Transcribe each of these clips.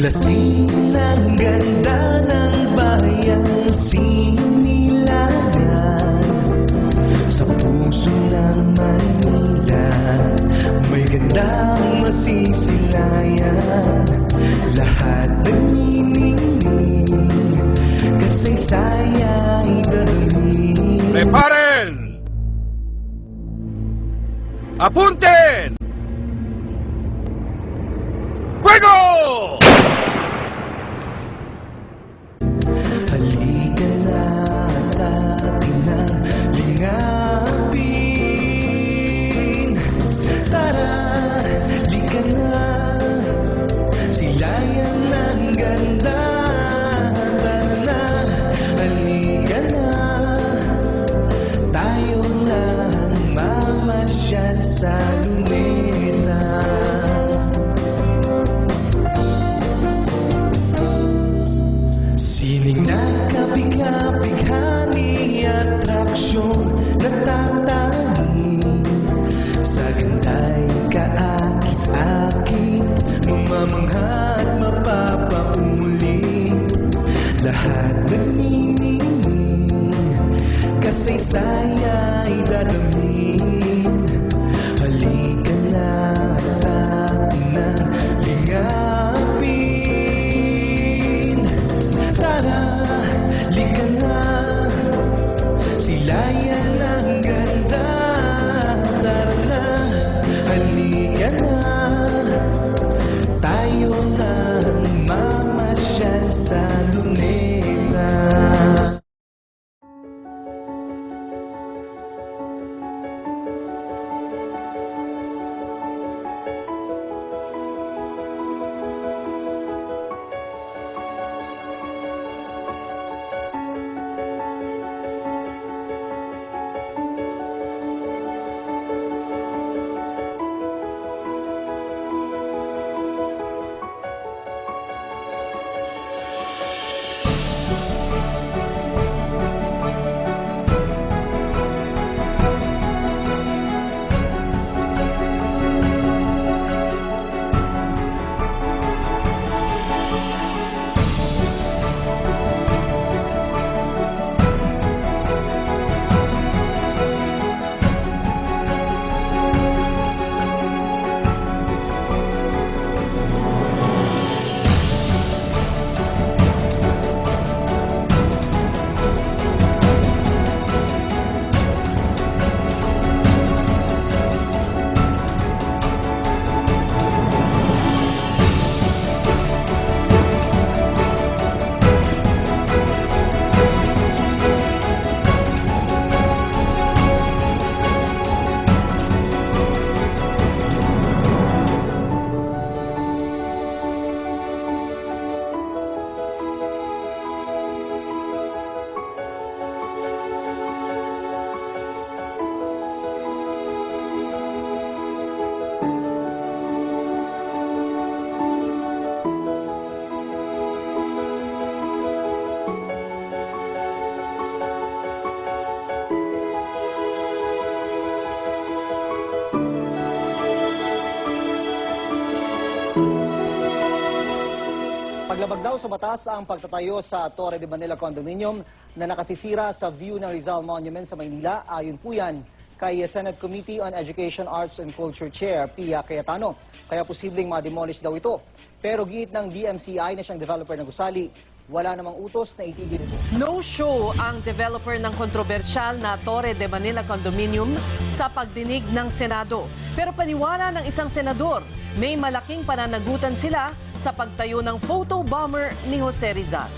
Tuklasin ang ganda ng bayang sinilangan. Sa puso ng Manila may gandang masisilayan. Lahat nanginginig, kasaysaya'y dadalhin. Preparen! Apunten! Fuego! Halika na at atin ang lingapin. Tara, halika na, silayan ng ganda. Tara na, halika na, tayo lang mamasyal sa Luneta. Sining nagkapig-kapighani, atraksyon natatanging sa ganda'y kaakit-akit, mamamangha at mapapaulit. Lahat nagniningning, kasaysaya'y dadalhin. Halika na at atin ang lingapin. Tara, halika na, silayan ang ganda. Tara na, halika na, tayo lang mamasyal sa Luneta. Paglabag daw sa batas ang pagtatayo sa Torre de Manila Condominium na nakasisira sa view ng Rizal Monument sa Maynila. Ayon po yan kay Senate Committee on Education, Arts and Culture Chair Pia Cayetano. Kaya posibleng ma-demolish daw ito. Pero giit ng DMCI na siyang developer ng gusali, wala namang utos na itigil ito. No-show ang developer ng kontrobersyal na Torre de Manila Condominium sa pagdinig ng Senado. Pero paniwala ng isang senador, may malaking pananagutan sila sa pagtayo ng photo bomber ni Jose Rizal.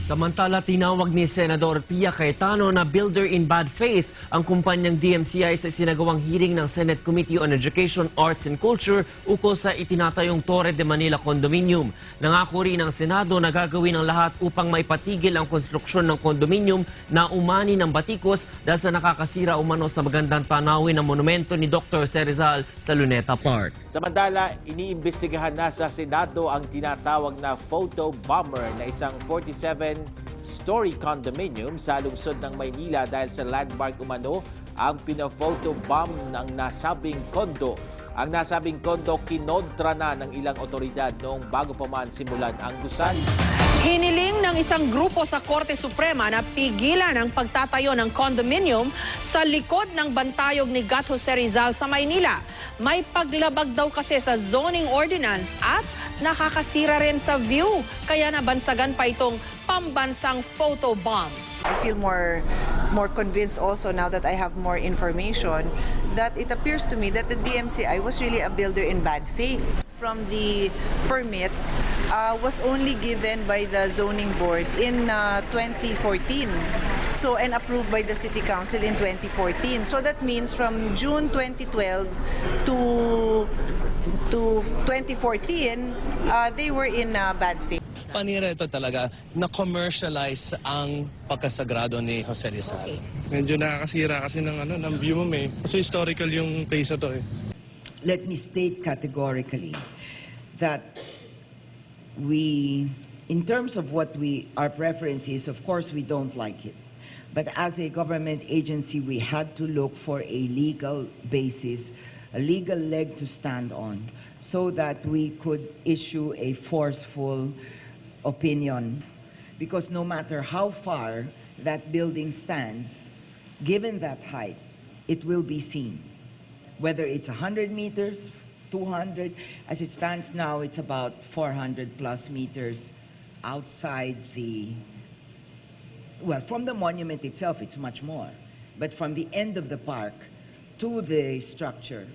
Samantala, tinawag ni Senador Pia Cayetano na builder in bad faith ang kumpanyang DMCI sa sinagawang hearing ng Senate Committee on Education, Arts and Culture ukol sa itinatayong Torre de Manila Condominium. Nangako rin ng Senado na gagawin ang lahat upang maipatigil ang konstruksyon ng condominium na umani ng batikos dahil sa nakakasira umano sa magandang tanawin ng monumento ni Dr. Jose Rizal sa Luneta Park. Samantala, iniimbestigahan na sa Senado ang tinatawag na photo bomber na isang 47-story condominium sa lungsod ng Maynila dahil sa landmark umano ang pina-photo bomb ng nasabing kondo. Ang nasabing kondo kinontra na ng ilang otoridad noong bago pa man simulan ang gusali. Hiniling ng isang grupo sa Korte Suprema na pigilan ang pagtatayo ng condominium sa likod ng bantayog ni Gat Jose Rizal sa Maynila. May paglabag daw kasi sa zoning ordinance at nakakasira rin sa view. Kaya nabansagan pa itong pambansang photobomb. I feel more convinced also now that I have more information that it appears to me that the DMCI was really a builder in bad faith. From the permit was only given by the zoning board in 2014. So, and approved by the City Council in 2014. So that means from June 2012 to 2014, they were in bad faith. Panira ito talaga na commercialize ang pagkasagrado ni Jose Rizal. Medyo nakakasira kasi ng view mo eh. Kasi historical yung place na to eh. Let me state categorically that we, in terms of what our preference is, of course we don't like it. But as a government agency, we had to look for a legal basis, a legal leg to stand on, so that we could issue a forceful opinion. Because no matter how far that building stands, given that height, it will be seen. Whether it's 100 meters, 200, as it stands now, it's about 400 plus meters outside from the monument itself, it's much more. But from the end of the park to the structure,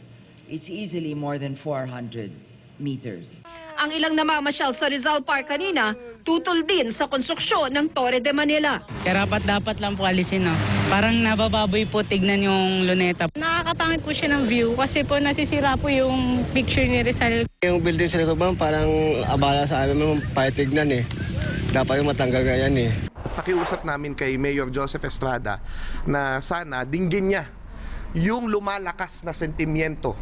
it's easily more than 400 meters. Ang ilang namamasyal sa Rizal Park kanina, tutol din sa konstruksyon ng Torre de Manila. Dapat lang po alisin, no? Parang nabababoy po tignan yung luneta. Nakakapangit po siya ng view kasi po nasisira po yung picture ni Rizal. Yung building sa likod ba, parang abala sa amin patignan eh. Dapat yung matanggal nga yan eh. Pakiusap namin kay Mayor Joseph Estrada na sana dinggin niya yung lumalakas na sentimiento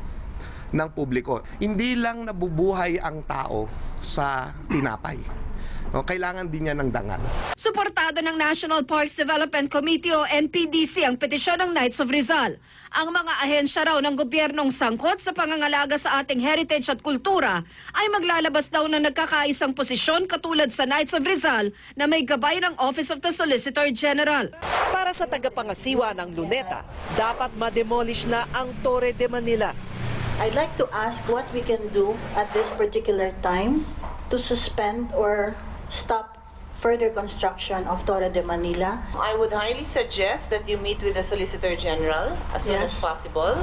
ng publiko. Hindi lang nabubuhay ang tao sa tinapay. Kailangan din niya ng dangal. Suportado ng National Parks Development Committee o NPDC ang petisyon ng Knights of Rizal. Ang mga ahensya raw ng gobyernong sangkot sa pangangalaga sa ating heritage at kultura ay maglalabas daw ng nagkakaisang posisyon katulad sa Knights of Rizal na may gabay ng Office of the Solicitor General. Para sa tagapangasiwa ng Luneta, dapat ma-demolish na ang Torre de Manila. I'd like to ask what we can do at this particular time to suspend or stop further construction of Torre de Manila. I would highly suggest that you meet with the Solicitor General as soon as possible.